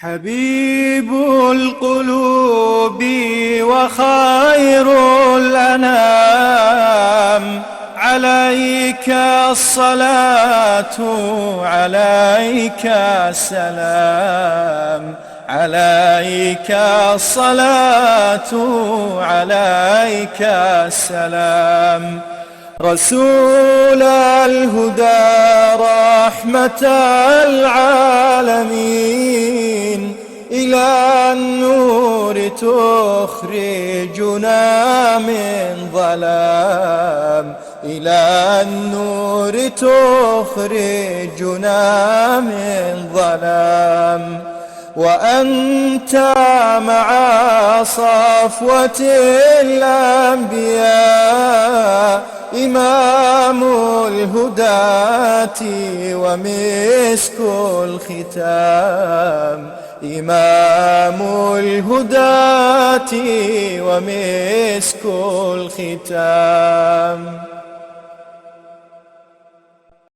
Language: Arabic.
حبيب القلوب وخير الأنام، عليك الصلاة عليك السلام، عليك الصلاة عليك السلام. رسول الهدى رحمة العالمين، إلى النور تخرجنا من ظلام، إلى النور تخرجنا من ظلام. وأنت مع صفوة الأنبياء إمام الهداة ومسك الختام، إمام الهداة ومسك الختام.